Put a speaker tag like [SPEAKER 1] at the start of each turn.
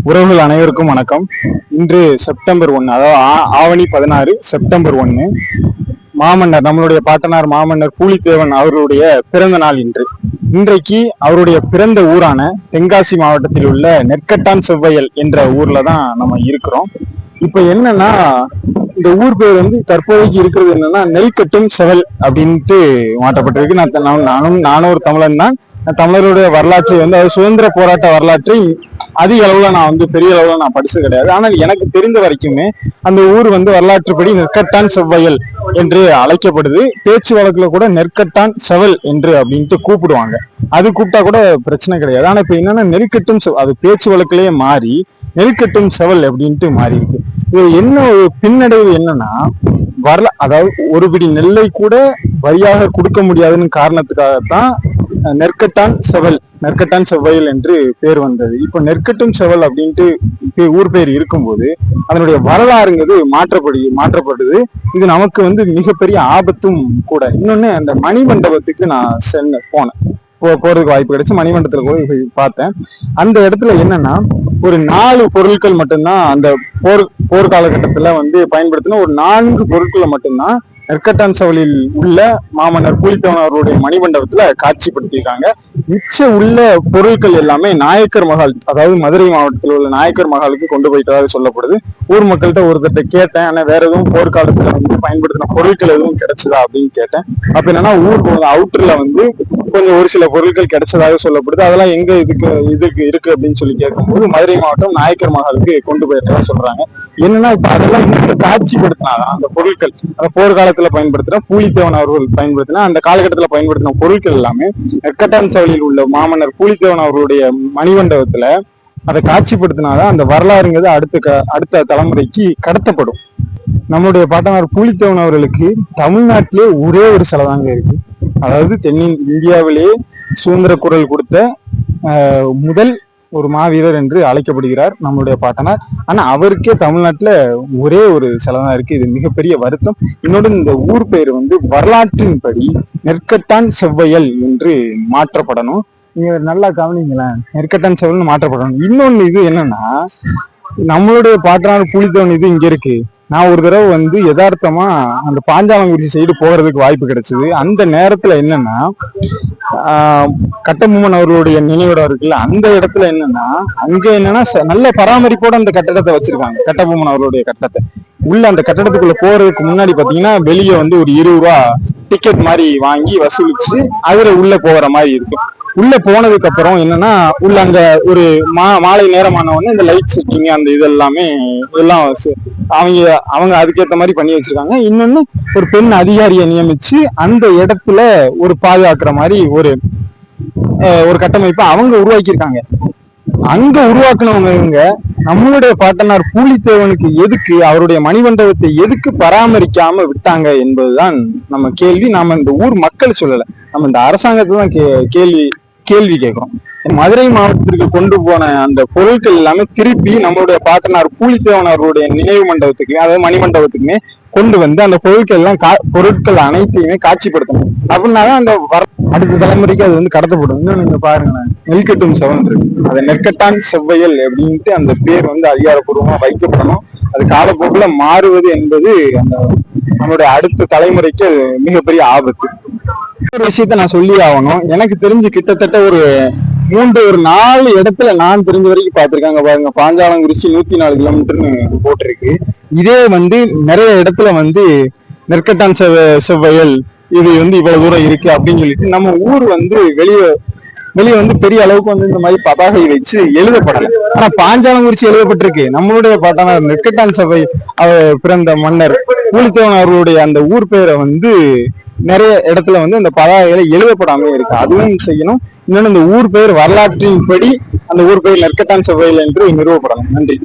[SPEAKER 1] உறவுகள் அனைவருக்கும் வணக்கம். இன்று செப்டம்பர் 1, அதாவது ஆவணி 16 செப்டம்பர் 1, மாமன்னர் நம்மளுடைய பாட்டனார் மாமன்னர் பூலித்தேவன் அவர்களுடைய பிறந்த நாள். இன்றைக்கு அவருடைய பிறந்த ஊரான தென்காசி மாவட்டத்தில் உள்ள நெற்கட்டான் செவ்வையல் என்ற ஊர்ல தான் நம்ம இருக்கிறோம். இப்ப என்னன்னா, இந்த ஊர் பேர் வந்து தற்போதைக்கு இருக்கிறது என்னன்னா நெல்கட்டும் செவல் அப்படின்ட்டு மாற்றப்பட்டிருக்கு. நானும் ஒரு தமிழன் தான். தமிழருடைய வரலாற்றை வந்து அது சுதந்திர போராட்ட வரலாற்றை அதிக அளவுல நான் வந்து பெரிய அளவுல நான் படிச்சது கிடையாது. ஆனால் எனக்கு தெரிந்த வரைக்குமே அந்த ஊர் வந்து வரலாற்றுப்படி நெற்கட்டான் செவ்வையல் என்று அழைக்கப்படுது. பேச்சு வழக்குல கூட நெற்கட்டான் செவல் என்று அப்படின்ட்டு கூப்பிடுவாங்க. அது கூப்பிட்டா கூட பிரச்சனை கிடையாது. ஆனா இப்ப என்னன்னா நெல்கட்டும் அது பேச்சு வழக்கிலேயே மாறி நெல்கட்டும் செவல் அப்படின்ட்டு மாறி இருக்கு. இது என்ன ஒரு பின்னடைவு என்னன்னா, அதாவது ஒரு பிடி நெல்லை கூட வரியாக கொடுக்க முடியாதுன்னு காரணத்துக்காகத்தான் நெற்கட்டான் செவ்வையல் என்று பேர் வந்தது. இப்போ நெற்கட்டும் செவல் அப்படின்ட்டு ஊர் பேர் இருக்கும்போது அதனுடைய வரலாறுங்கிறது மாற்றப்படுது. இது நமக்கு வந்து மிகப்பெரிய ஆபத்தும் கூட. இன்னொன்னு, அந்த மணிமண்டபத்துக்கு நான் போறதுக்கு வாய்ப்பு கிடைச்சு மணிமண்டபத்துல போய் பார்த்தேன். அந்த இடத்துல என்னன்னா, ஒரு 4 பொருட்கள் மட்டும்தான் அந்த போர் காலகட்டத்துல வந்து பயன்படுத்தின ஒரு 4 பொருட்களை மட்டும்தான் நெற்கட்டான் செவலில் உள்ள மாமன்னர் பூலித்தேவன் அவர்களுடைய மணிமண்டபத்துல காட்சிப்படுத்தியிருக்காங்க. மிச்ச உள்ள பொருட்கள் எல்லாமே நாயக்கர் மகால், அதாவது மதுரை மாவட்டத்தில் உள்ள நாயக்கர் மகாலுக்கு கொண்டு போயிட்டதாக சொல்லப்படுது. ஊர் மக்கள்கிட்ட ஒருத்தட்ட கேட்டேன், ஆனா வேற எதுவும் போர்க்காலத்துல வந்து பயன்படுத்தின பொருட்கள் எதுவும் கிடைச்சதா அப்படின்னு கேட்டேன். அப்ப என்னன்னா, ஊர் அவுட்டர்ல வந்து கொஞ்சம் ஒரு சில பொருட்கள் கிடைச்சதாக சொல்லப்படுது. அதெல்லாம் எங்க இதுக்கு இருக்கு அப்படின்னு சொல்லி கேட்கும்போது மதுரை மாவட்டம் நாயக்கர் மகாலுக்கு கொண்டு போயிட்டதா சொல்றாங்க. என்னன்னா, இப்ப அதெல்லாம் இன்னும் காட்சிப்படுத்தினாதான் அந்த பொருட்கள், அந்த போர்க்காலத்துல பயன்படுத்தின பூலித்தேவன் அவர்கள் பயன்படுத்தின அந்த காலகட்டத்துல பயன்படுத்தின பொருட்கள் எல்லாமே நெற்கட்டான் செவலில் உள்ள மாமன்னர் பூலித்தேவன் அவர்களுடைய மணிமண்டபத்துல அதை காட்சிப்படுத்தினாதான் அந்த வரலாறுங்கிறது அடுத்த தலைமுறைக்கு கடத்தப்படும். நம்மளுடைய பாட்டனார் பூலித்தேவன் அவர்களுக்கு தமிழ்நாட்டிலே ஒரே ஒரு சிலை தாங்க இருக்கு. அதாவது இந்தியாவிலேயே சுதந்திர குரல் கொடுத்த முதல் ஒரு மாவீரர் என்று அழைக்கப்படுகிறார் நம்மளுடைய பாட்டனார். ஆனா அவருக்கே தமிழ்நாட்டுல ஒரே ஒரு சிலை தான் இருக்கு. இது மிகப்பெரிய வருத்தம். இன்னொன்று, இந்த ஊர் பேர் வந்து வரலாற்றின்படி நெற்கட்டான் செவ்வையல் என்று மாற்றப்படணும். நீங்க நல்லா கவனிங்களேன், நெற்கட்டான் செவல்னு மாற்றப்படணும். இன்னொன்னு இது என்னன்னா, நம்மளுடைய பாட்டனார் பூலித்தேவன் இது இங்க இருக்கு. நான் ஒரு தடவை வந்து யதார்த்தமா அந்த பாஞ்சாலங்குறிச்சி சைடு போகிறதுக்கு வாய்ப்பு கிடைச்சது. அந்த நேரத்துல என்னன்னா, கட்டபொம்மன் அவர்களுடைய நினைவிடம் இருக்குல்ல, அந்த இடத்துல என்னன்னா, அங்க என்னன்னா நல்ல பராமரிப்போட அந்த கட்டடத்தை வச்சிருக்காங்க. கட்டபொம்மன் அவர்களுடைய கட்டடத்தை உள்ள அந்த கட்டடத்துக்குள்ள போறதுக்கு முன்னாடி பாத்தீங்கன்னா, வெளியே வந்து ஒரு 20 ரூபா டிக்கெட் மாதிரி வாங்கி வசூலிச்சு அதுல உள்ள போகிற மாதிரி இருக்கு. உள்ள போனதுக்கு அப்புறம் என்னன்னா, உள்ள அங்க ஒரு மாலை நேரமான உடனே இந்த லைட் செட்டிங் அந்த இதெல்லாமே எல்லாம் அவங்க அதுக்கேற்ற மாதிரி பண்ணி வச்சிருக்காங்க. இன்னொன்னு, ஒரு பெண் அதிகாரியை நியமிச்சு அந்த இடத்துல ஒரு பாதுகாக்கிற மாதிரி ஒரு கட்டமைப்பை அவங்க உருவாக்கியிருக்காங்க. அங்க உருவாக்குனவங்க நம்மளுடைய பாட்டனார் பூலித்தேவனுக்கு எதுக்கு அவருடைய மணிமண்டபத்தை எதுக்கு பராமரிக்காம விட்டாங்க என்பதுதான் நம்ம கேள்வி. நாம இந்த ஊர் மக்கள் சொல்லல, நம்ம இந்த அரசாங்கத்தை தான் கேள்வி கேட்கிறோம். மதுரை மாவட்டத்திற்கு கொண்டு போன அந்த பொருட்கள் எல்லாமே திருப்பி நம்மளுடைய பாட்டனார் பூலித்தேவன் அவர்களுடைய நினைவு மண்டபத்துக்கு, அதாவது மணிமண்டபத்துக்குமே கொண்டு வந்து அந்த பொருட்கள் அனைத்தையுமே காட்சிப்படுத்தணும். அப்படின்னாதான் அந்த அடுத்த தலைமுறைக்கு அது வந்து கடத்தப்படும். இன்னும் நீங்க பாருங்களேன், நெல்கட்டும் செவல் இருக்கு, அது நெற்கட்டான் செவ்வையல் அப்படின்ட்டு அந்த பேர் வந்து அதிகாரப்பூர்வமா வைக்கப்படணும். அது காலப்போக்கில் மாறுவது என்பது அந்த நம்மளுடைய அடுத்த தலைமுறைக்கு மிகப்பெரிய ஆபத்து. ஒரு விஷயத்த நான் சொல்லி ஆகணும். எனக்கு தெரிஞ்சு கிட்டத்தட்ட ஒரு 4 இடத்துல நான் தெரிஞ்ச வரைக்கும் பார்த்திருக்காங்க பாருங்க. பாஞ்சாலங்குறிச்சி 104 கிலோமீட்டர்னு போட்டிருக்கு. இதே வந்து நிறைய இடத்துல வந்து நெற்கட்டான் செவ்வையல் இது வந்து இவ்வளவு தூரம் இருக்கு அப்படின்னு சொல்லிட்டு நம்ம ஊர் வந்து வெளியே வந்து பெரிய அளவுக்கு வந்து இந்த மாதிரி பதாகை வச்சு எழுதப்படலை. ஆனா பாஞ்சாலங்குறிச்சி எழுதப்பட்டிருக்கு. நம்மளுடைய பாட்டனார் நெற்கட்டான் செவ்வை பிறந்த மன்னர் பூலித்தேவன் அவர்களுடைய அந்த ஊர் பேரை வந்து நிறைய இடத்துல வந்து அந்த பதாகைகளை எழுதப்படாம இருக்கு. அதுவும் செய்யணும். இன்னொன்னு, இந்த ஊர் பெயர் வரலாற்றின்படி அந்த ஊர் பெயர் நெற்கட்டான் செவ்வையல் என்று நிறுவப்படணும். நன்றி.